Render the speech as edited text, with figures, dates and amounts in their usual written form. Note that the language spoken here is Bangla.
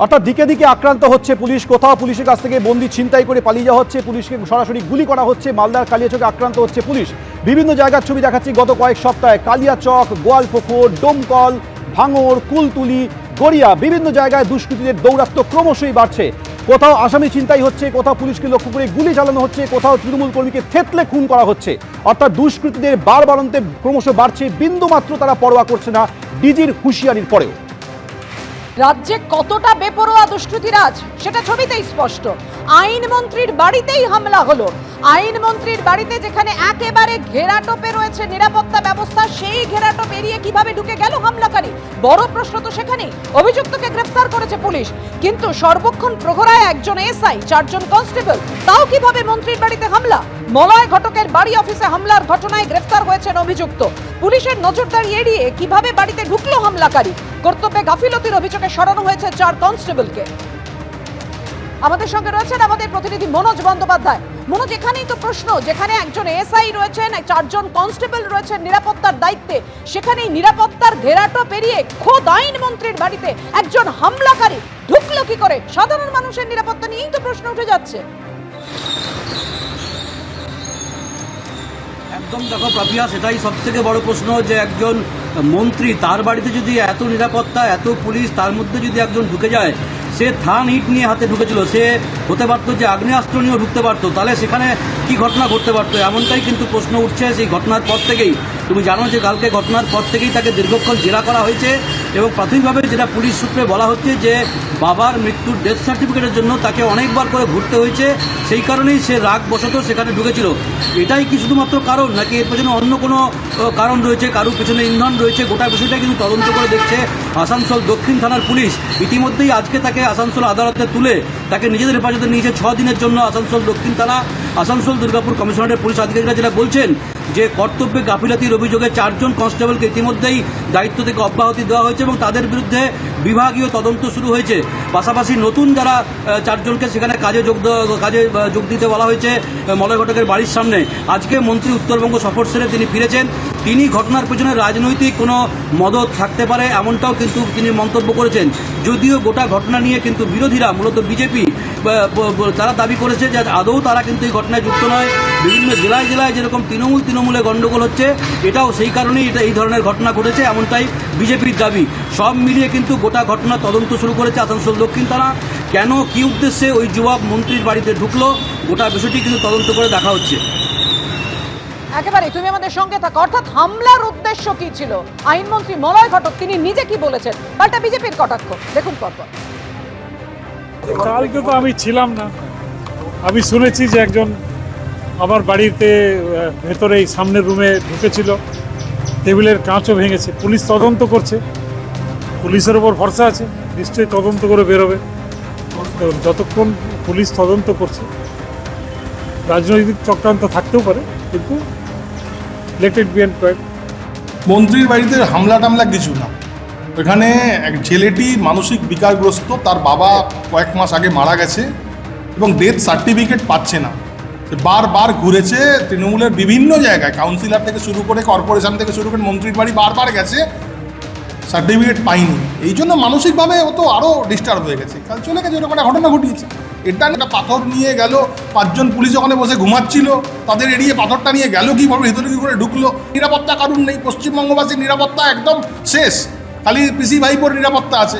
অর্থাৎ দিকে দিকে আক্রান্ত হচ্ছে পুলিশ। কোথাও পুলিশের কাছ থেকে বন্দি ছিনতাই করে পালিয়ে যাওয়া হচ্ছে, পুলিশকে সরাসরি গুলি করা হচ্ছে। মালদার কালিয়াচকে আক্রান্ত হচ্ছে পুলিশ। বিভিন্ন জায়গার ছবি দেখাচ্ছি গত কয়েক সপ্তাহে। কালিয়াচক, গোয়ালপুকুর, ডোমকল, ভাঙড়, কুলতুলি, গড়িয়া, বিভিন্ন জায়গায় দুষ্কৃতীদের দৌরাত্ম্য ক্রমশই বাড়ছে। কোথাও আসামি ছিনতাই হচ্ছে, কোথাও পুলিশকে লক্ষ্য করে গুলি চালানো হচ্ছে, কোথাও তৃণমূল কর্মীকে থেতলে খুন করা হচ্ছে। অর্থাৎ দুষ্কৃতীদের বাড়বাড়ন্তে ক্রমশ বাড়ছে, বিন্দুমাত্র তারা পরোয়া করছে না ডিজির হুঁশিয়ারির পরেও। রাজ্যে কতটা বেপরোয়া দুষ্কৃতীরাজ সেটা ছবিতেই স্পষ্ট। আইনমন্ত্রীর বাড়িতেই হামলা হলো। আইনমন্ত্রীর বাড়িতে যেখানে একেবারে ঘেরাটোপে রয়েছে নিরাপত্তা ব্যবস্থা, সেই ঘেরাটোপ এড়িয়ে কিভাবে ঢুকে গেল হামলাকারী? বড় প্রশ্ন তো সেখানেই। অভিযুক্তকে গ্রেফতার করেছে পুলিশ, কিন্তু সর্বক্ষণ প্রহরায় একজন এসআই, 4 জন কনস্টেবল, তাও কিভাবে মন্ত্রীর বাড়িতে হামলা? মলয় ঘটকের বাড়ি অফিসে হামলার ঘটনায় গ্রেফতার হয়েছেন অভিযুক্ত। পুলিশের নজরদারি এড়িয়ে কিভাবে বাড়িতে ঢুকলো হামলাকারী? কর্তব্যে গাফিলতির অভিযোগে সরানো হয়েছে 4 কনস্টেবলকে। আমাদের সঙ্গে রয়েছেন আমাদের প্রতিনিধি মনোজ বন্দ্যোপাধ্যায়। মনোজ, এখানেই তো প্রশ্ন, যেখানে একজন এসআই রয়েছেন, 4 জন কনস্টেবল রয়েছেন নিরাপত্তার দায়িত্বে, সেখানেই নিরাপত্তার ঘেরাটো পেরিয়ে খোদ আইনমন্ত্রীর বাড়িতে একজন হামলাকারী ঢুকলো কি করে? সাধারণ মানুষের নিরাপত্তা নিয়েই তো প্রশ্ন উঠে যাচ্ছে। একদম দেখো প্রাপিয়া, সেটাই সব থেকে বড় প্রশ্ন যে একজন মন্ত্রী, তার বাড়িতে যদি এত নিরাপত্তা, এত পুলিশ, তার মধ্যে যদি একজন ঢুকে যায়, সে থান ইট নিয়ে হাতে ঢুকেছিল, সে হতে পারতো যে আগ্নেয়াস্ত্র নিয়েও ঢুকতে পারতো, তাহলে সেখানে কি ঘটনা ঘটতে পারতো? এমনটাই কিন্তু প্রশ্ন উঠছে সেই ঘটনার পর থেকেই। তুমি জানো যে কালকে ঘটনার পর থেকেই তাকে দীর্ঘক্ষণ জেরা করা হয়েছে এবং প্রাথমিকভাবে যেটা পুলিশ সূত্রে বলা হচ্ছে যে বাবার মৃত্যুর ডেথ সার্টিফিকেটের জন্য তাকে অনেকবার করে ঘুরতে হয়েছে, সেই কারণেই সে রাগবশত সেখানে ঢুকেছিল। এটাই কি শুধুমাত্র কারণ, নাকি এর পেছনে অন্য কোনো কারণ রয়েছে, কারোর পেছনে ইন্ধন রয়েছে? গোটা বিষয়টা কিন্তু তদন্ত করে দেখছে আসানসোল দক্ষিণ থানার পুলিশ। ইতিমধ্যেই আজকে তাকে আসানসোল আদালতে তুলে তাকে নিজেদের হেফাজতে নিয়েছে 6 দিনের জন্য আসানসোল দক্ষিণ থানা। আসানসোল দুর্গাপুর কমিশনারের পুলিশ আধিকারিকরা যেটা বলছেন যে কর্তব্যে গাফিলতির অভিযোগে 4 জন কনস্টেবলকে ইতিমধ্যেই দায়িত্ব থেকে অব্যাহতি দেওয়া হয়েছে এবং তাদের বিরুদ্ধে বিভাগীয় তদন্ত শুরু হয়েছে। পাশাপাশি নতুন যারা 4 জনকে সেখানে কাজে যোগ দিতে বলা হয়েছে মলয় ঘটকের বাড়ির সামনে। আজকে মন্ত্রী উত্তরবঙ্গ সফর সেরে তিনি ফিরেছেন। তিনি ঘটনার পেছনে রাজনৈতিক কোনো মদত থাকতে পারে এমনটাও কিন্তু তিনি মন্তব্য করেছেন। যদিও গোটা ঘটনা নিয়ে কিন্তু বিরোধীরা, মূলত বিজেপি, তারা দাবি করেছে যে আদৌ তারা কিন্তু এই ঘটনায় যুক্ত নয়। বিভিন্ন জেলায় জেলায় যেরকম তৃণমূলে গণ্ডগোল হচ্ছে, এটাও সেই কারণেই এই ধরনের ঘটনা ঘটেছে, এমনটাই বিজেপির দাবি। সব মিলিয়ে কিন্তু গোটা ঘটনা তদন্ত শুরু করেছে আসানসোল দক্ষিণ থানা। কেন, কি উদ্দেশ্যে ওই যুবক মন্ত্রীর বাড়িতে ঢুকলো, গোটা বিষয়টি কিন্তু তদন্ত করে দেখা হচ্ছে। একেবারে তুমি আমাদের সঙ্গে থাকো। অর্থাৎ হামলার উদ্দেশ্য কি ছিল? আইনমন্ত্রী মলয় ঘটক তিনি নিজে কি বলেছেন, পাল্টা বিজেপির কটাক্ষ দেখুন পরপর। কালকে তো আমি ছিলাম না, আমি শুনেছি যে একজন আমার বাড়িতে ভেতরে এই সামনের রুমে ঢুকেছিল, টেবিলের কাঁচও ভেঙেছে। পুলিশ তদন্ত করছে, পুলিশের ওপর ভরসা আছে, নিশ্চয়ই তদন্ত করে বেরোবে। যতক্ষণ পুলিশ তদন্ত করছে, রাজনৈতিক চক্রান্ত থাকতেও পারে, কিন্তু let it be and quiet. মন্ত্রীর বাড়িতে হামলা টামলা কিছু না। ওখানে এক ছেলেটি মানসিক বিকারগ্রস্ত, তার বাবা কয়েক মাস আগে মারা গেছে এবং ডেথ সার্টিফিকেট পাচ্ছে না। সে বারবার ঘুরেছে তৃণমূলের বিভিন্ন জায়গায়, কাউন্সিলর থেকে শুরু করে কর্পোরেশন থেকে শুরু করে মন্ত্রীর বাড়ি বারবার গেছে, সার্টিফিকেট পাইনি। এই জন্য মানসিকভাবে ও তো আরও ডিস্টার্ব হয়ে গেছে। কাল চলে গেছে, এরকম একটা ঘটনা ঘটিয়েছে। এটা একটা পাথর নিয়ে গেল, 5 জন পুলিশ ওখানে বসে ঘুমাচ্ছিল, তাদের এড়িয়ে পাথরটা নিয়ে গেল কীভাবে, ভেতরে কী করে ঢুকলো? নিরাপত্তা কারণ নেই, পশ্চিমবঙ্গবাসীর নিরাপত্তা একদম শেষ, খালি পিসি ভাইপোর নিরাপত্তা আছে।